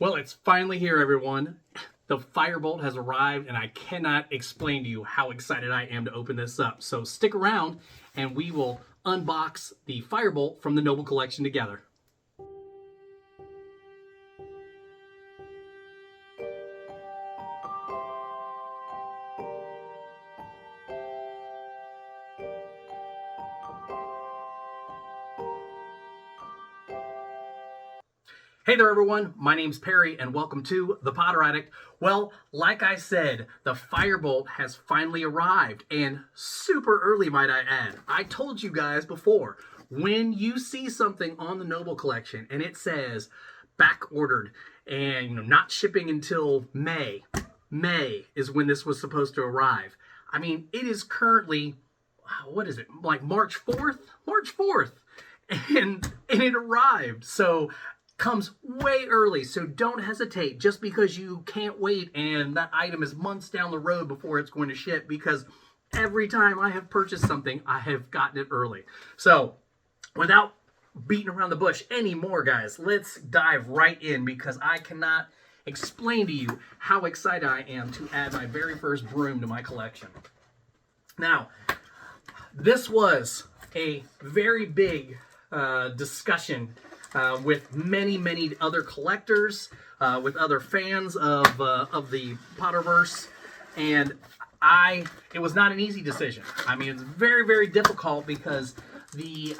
Well, it's finally here, everyone. The Firebolt has arrived, and I cannot explain to you how excited I am to open this up. So stick around, and we will unbox the Firebolt from the Noble Collection together. Hey there, everyone. My name's Perry, and welcome to The Potter Addict. Well, like I said, the Firebolt has finally arrived, and super early, might I add. I told you guys before, when you see something on the Noble Collection and it says back-ordered and not shipping until May is when this was supposed to arrive. I mean, it is currently, what is it, like March 4th? March 4th, and it arrived. So comes way early, so don't hesitate just because you can't wait and that item is months down the road before it's going to ship, because every time I have purchased something, I have gotten it early. So without beating around the bush anymore, guys, let's dive right in, because I cannot explain to you how excited I am to add my very first broom to my collection. Now, this was a very big discussion with many other collectors, with other fans of the Potterverse, and it was not an easy decision. I mean, it's very difficult because the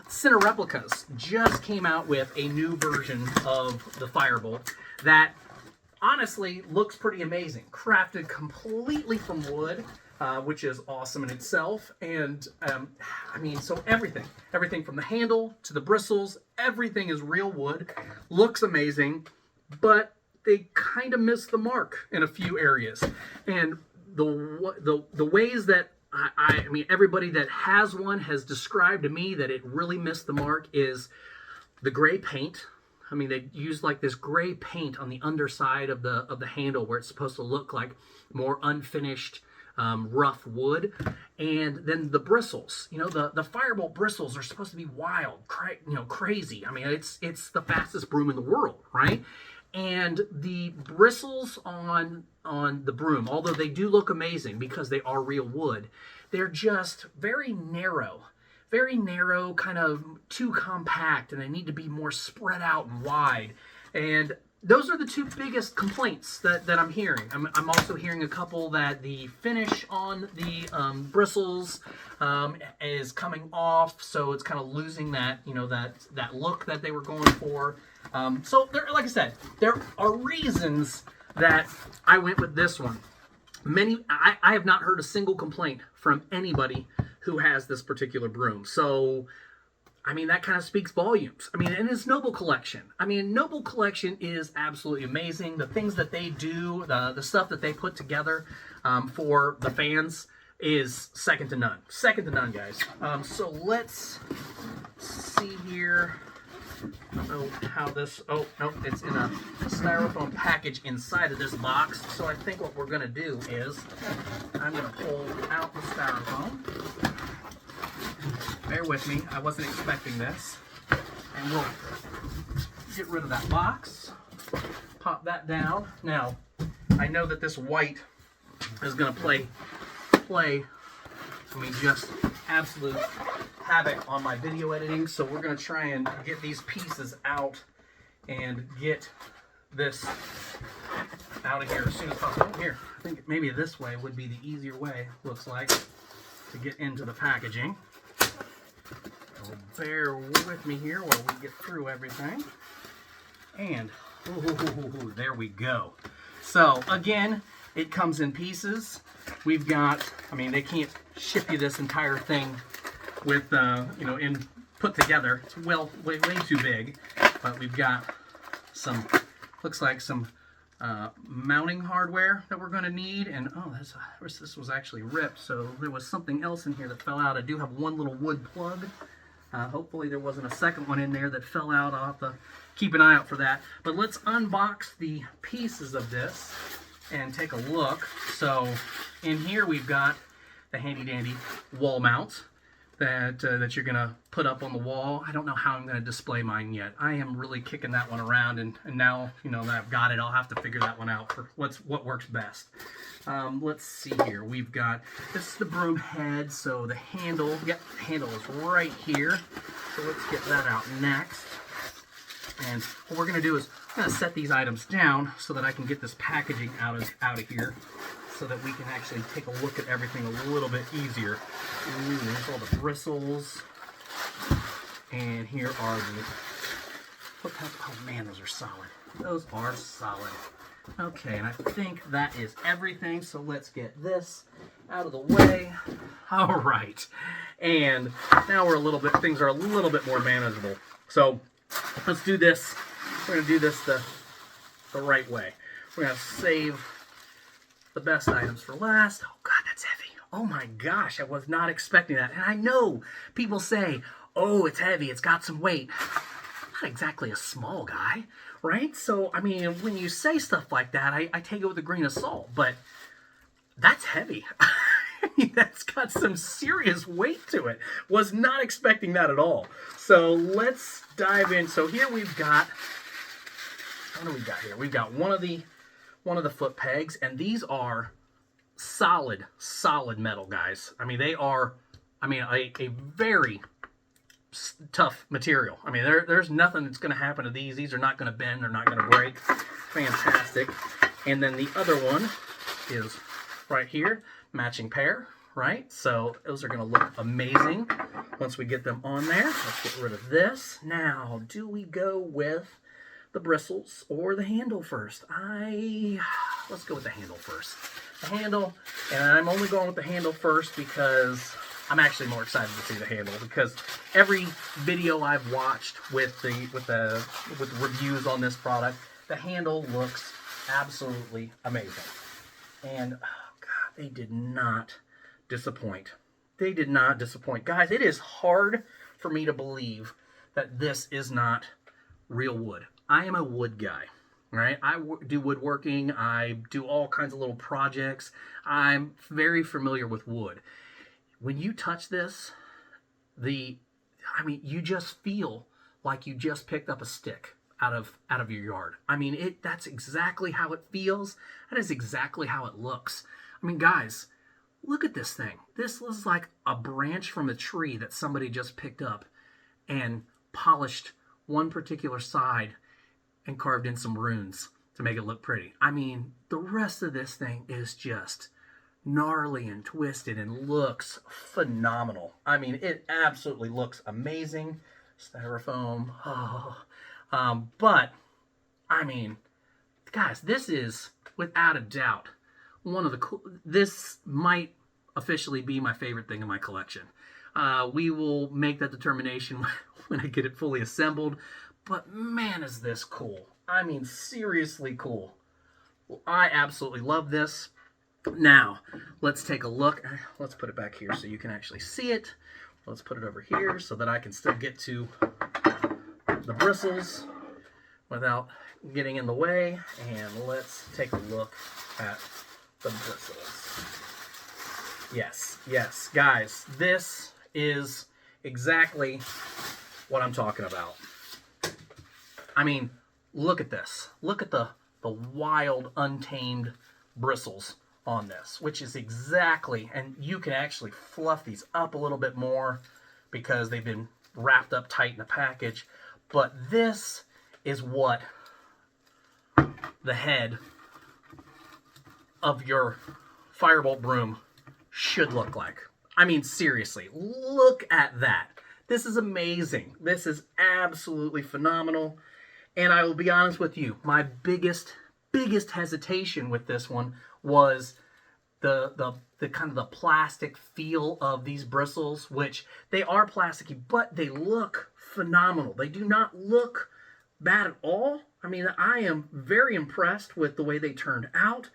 Center Replicas just came out with a new version of the Firebolt that honestly looks pretty amazing, crafted completely from wood. Which is awesome in itself, and I mean, so everything from the handle to the bristles, everything is real wood, looks amazing, but they kind of missed the mark in a few areas. And the ways that I mean, everybody that has one has described to me that it really missed the mark is the gray paint. I mean, they used like this gray paint on the underside of the handle where it's supposed to look like more unfinished, rough wood. And then the bristles, you know, the Firebolt bristles are supposed to be wild, crazy. I mean, it's the fastest broom in the world, right? And the bristles on the broom, although they do look amazing because they are real wood, they're just very narrow, kind of too compact, and they need to be more spread out and wide. And those are the two biggest complaints that I'm hearing. I'm also hearing a couple that the finish on the bristles is coming off, so it's kind of losing that, you know, that look that they were going for. So there, like I said, there are reasons that I went with this one. I have not heard a single complaint from anybody who has this particular broom. So I mean, that kind of speaks volumes. I mean, and it's Noble Collection. I mean, Noble Collection is absolutely amazing. The things that they do, the stuff that they put together for the fans is second to none. Second to none, guys. So let's see here. I don't know how this... Oh, no, it's in a styrofoam package inside of this box. So I think what we're going to do is I'm going to pull out the styrofoam. Bear with me, I wasn't expecting this. And we'll get rid of that box, pop that down. Now, I know that this white is going to play, I mean, just absolute havoc on my video editing, so we're going to try and get these pieces out and get this out of here as soon as possible. Here, I think maybe this way would be the easier way, looks like, to get into the packaging. So bear with me here while we get through everything. And, there we go. So, again, it comes in pieces. We've got, I mean, they can't ship you this entire thing with, you know, put together. It's way too big. But we've got some, looks like some mounting hardware that we're going to need. And, oh, this was actually ripped, so there was something else in here that fell out. I do have one little wood plug. Hopefully there wasn't a second one in there that fell out. I'll have to keep an eye out for that. But let's unbox the pieces of this and take a look. So in here we've got the handy dandy wall mount that you're gonna put up on the wall. I don't know how I'm gonna display mine yet. I am really kicking that one around, and now that I've got it, I'll have to figure that one out for what works best. Let's see here. We've got, this is the broom head, so the handle, the handle is right here. So let's get that out next. And what we're gonna do is I'm gonna set these items down so that I can get this packaging out of here, so that we can actually take a look at everything a little bit easier. Ooh, there's all the bristles. And here are the, oh man, those are solid. Those are solid. Okay, and I think that is everything, so let's get this out of the way. All right, and now things are a little bit more manageable. So let's do this. We're gonna do this the right way. We're gonna save the best items for last. Oh God, that's heavy. Oh my gosh, I was not expecting that. And I know people say, oh, it's heavy, it's got some weight. I'm not exactly a small guy, right? So, I mean, when you say stuff like that, I take it with a grain of salt, but that's heavy. I mean, that's got some serious weight to it. Was not expecting that at all. So let's dive in. So here we've got, what do we got here? We've got one of the foot pegs, and these are solid metal, guys. I mean, they are, a very tough material. I mean, there's nothing that's going to happen to these. These are not going to bend. They're not going to break. Fantastic. And then the other one is right here, matching pair, right? So those are going to look amazing once we get them on there. Let's get rid of this. Now, do we go with the bristles or the handle first? Let's go with the handle first. The handle, and I'm only going with the handle first because I'm actually more excited to see the handle, because every video I've watched with reviews on this product, the handle looks absolutely amazing. And oh God, they did not disappoint. They did not disappoint. Guys, it is hard for me to believe that this is not real wood. I am a wood guy, right? I do woodworking. I do all kinds of little projects. I'm very familiar with wood. When you touch this, you just feel like you just picked up a stick out of your yard. I mean, that's exactly how it feels. That is exactly how it looks. I mean, guys, look at this thing. This looks like a branch from a tree that somebody just picked up and polished one particular side and carved in some runes to make it look pretty. I mean, the rest of this thing is just gnarly and twisted and looks phenomenal. I mean, it absolutely looks amazing. Styrofoam. But, I mean, guys, this is, without a doubt, one of the cool, this might officially be my favorite thing in my collection. We will make that determination when I get it fully assembled. But man, is this cool. I mean, seriously cool. Well, I absolutely love this. Now, let's take a look. Let's put it back here so you can actually see it. Let's put it over here so that I can still get to the bristles without getting in the way. And let's take a look at the bristles. Yes, guys, this is exactly what I'm talking about. I mean, look at this. Look at the wild, untamed bristles on this, which is exactly, and you can actually fluff these up a little bit more because they've been wrapped up tight in the package. But this is what the head of your Firebolt broom should look like. I mean, seriously, look at that. This is amazing. This is absolutely phenomenal. And I will be honest with you, my biggest hesitation with this one was the kind of the plastic feel of these bristles, which they are plasticky, but they look phenomenal. They do not look bad at all. I mean, I am very impressed with the way they turned out.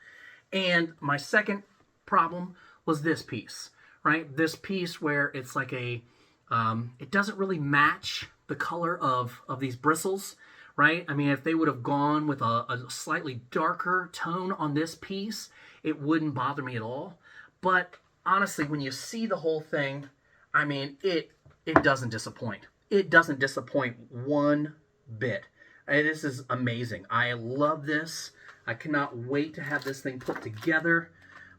And my second problem was this piece, right? This piece where it's like it doesn't really match the color of these bristles, right? I mean, if they would have gone with a slightly darker tone on this piece, it wouldn't bother me at all. But honestly, when you see the whole thing, I mean, it doesn't disappoint. It doesn't disappoint one bit. This is amazing. I love this. I cannot wait to have this thing put together.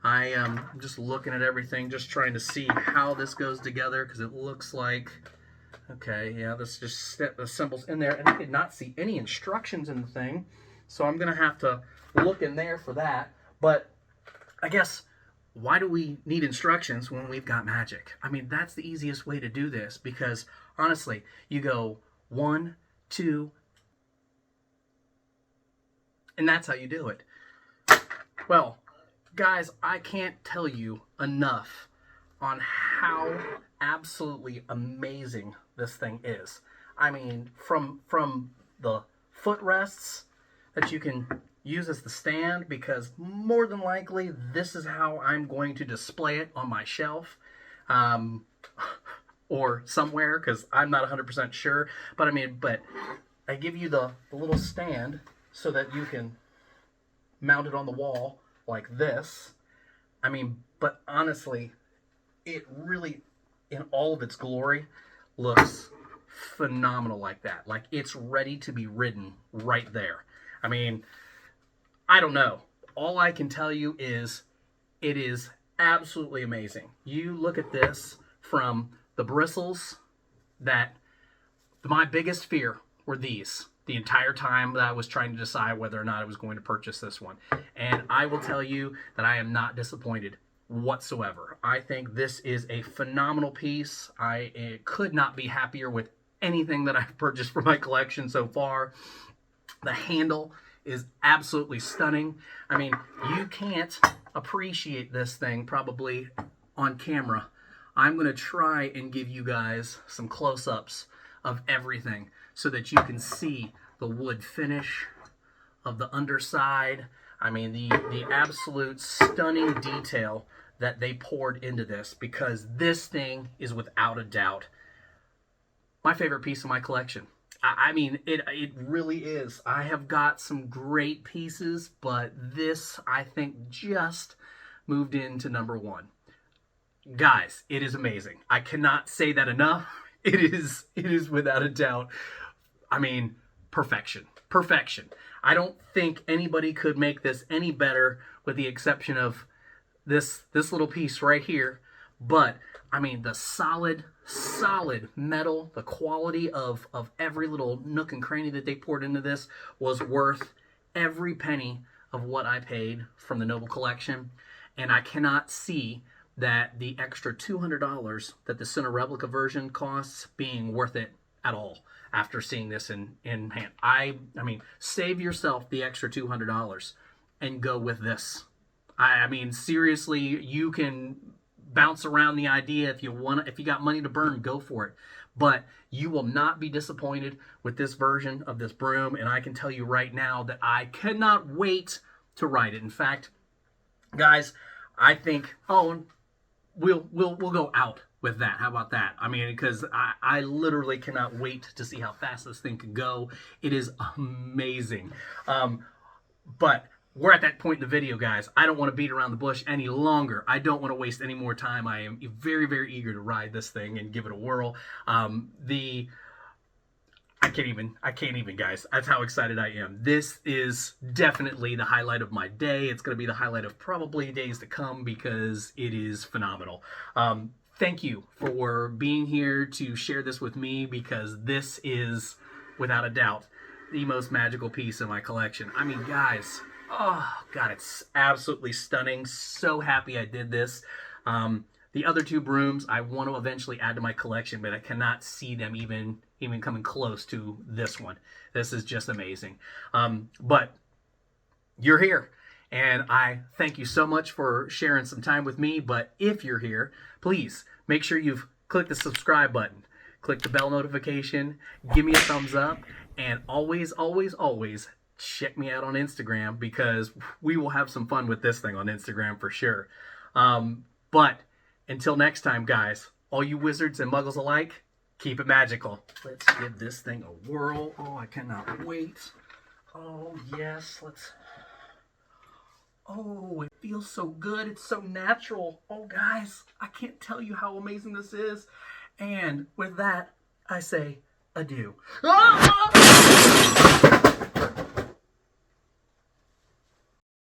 I am just looking at everything, just trying to see how this goes together, because it looks like, okay, yeah, this just assembles in there, and I did not see any instructions in the thing, so I'm going to have to look in there for that. But I guess, why do we need instructions when we've got magic? I mean, that's the easiest way to do this, because honestly, you go 1, 2, and that's how you do it. Well, guys, I can't tell you enough on how absolutely amazing this thing is. I mean, from the footrests that you can use as the stand, because more than likely this is how I'm going to display it on my shelf, or somewhere, because I'm not 100% sure. But I mean, but I give you the little stand so that you can mount it on the wall like this. I mean, but honestly, it really, in all of its glory, looks phenomenal like that. Like, it's ready to be ridden right there. I mean, I don't know. All I can tell you is it is absolutely amazing. You look at this, from the bristles, that my biggest fear were these the entire time that I was trying to decide whether or not I was going to purchase this one. And I will tell you that I am not disappointed whatsoever. I think this is a phenomenal piece. I could not be happier with anything that I've purchased for my collection so far. The handle is absolutely stunning. I mean, you can't appreciate this thing probably on camera. I'm going to try and give you guys some close-ups of everything so that you can see the wood finish of the underside. I mean, the absolute stunning detail that they poured into this, because this thing is without a doubt my favorite piece of my collection. I mean, it really is. I have got some great pieces, but this, I think, just moved into #1. Guys, it is amazing. I cannot say that enough. It is without a doubt, I mean, perfection. Perfection. I don't think anybody could make this any better, with the exception of this little piece right here. But I mean, the solid metal, the quality of every little nook and cranny that they poured into this was worth every penny of what I paid from the Noble Collection. And I cannot see that the extra $200 that the Center Replica version costs being worth it at all after seeing this in hand. I mean, save yourself the extra $200 and go with this. I mean, seriously, you can bounce around the idea if you want. If you got money to burn, go for it. But you will not be disappointed with this version of this broom, and I can tell you right now that I cannot wait to ride it. In fact, guys, I think, oh, we'll go out with that. How about that? I mean, because I literally cannot wait to see how fast this thing can go. It is amazing. But we're at that point in the video, guys. I don't want to beat around the bush any longer. I don't want to waste any more time. I am very, very eager to ride this thing and give it a whirl. I can't even, guys. That's how excited I am. This is definitely the highlight of my day. It's going to be the highlight of probably days to come, because it is phenomenal. Thank you for being here to share this with me, because this is, without a doubt, the most magical piece in my collection. I mean, guys, oh, God, it's absolutely stunning. So happy I did this. The other two brooms I want to eventually add to my collection, but I cannot see them even coming close to this one. This is just amazing. But you're here, and I thank you so much for sharing some time with me. But if you're here, please make sure you've clicked the subscribe button, click the bell notification, give me a thumbs up, and always, always, always check me out on Instagram, because we will have some fun with this thing on Instagram for sure. But until next time, guys, all you wizards and muggles alike, keep it magical. Let's give this thing a whirl. Oh, I cannot wait. Oh, yes, let's... Oh... feels so good. It's so natural. Oh, guys, I can't tell you how amazing this is. And with that, I say adieu. Ah!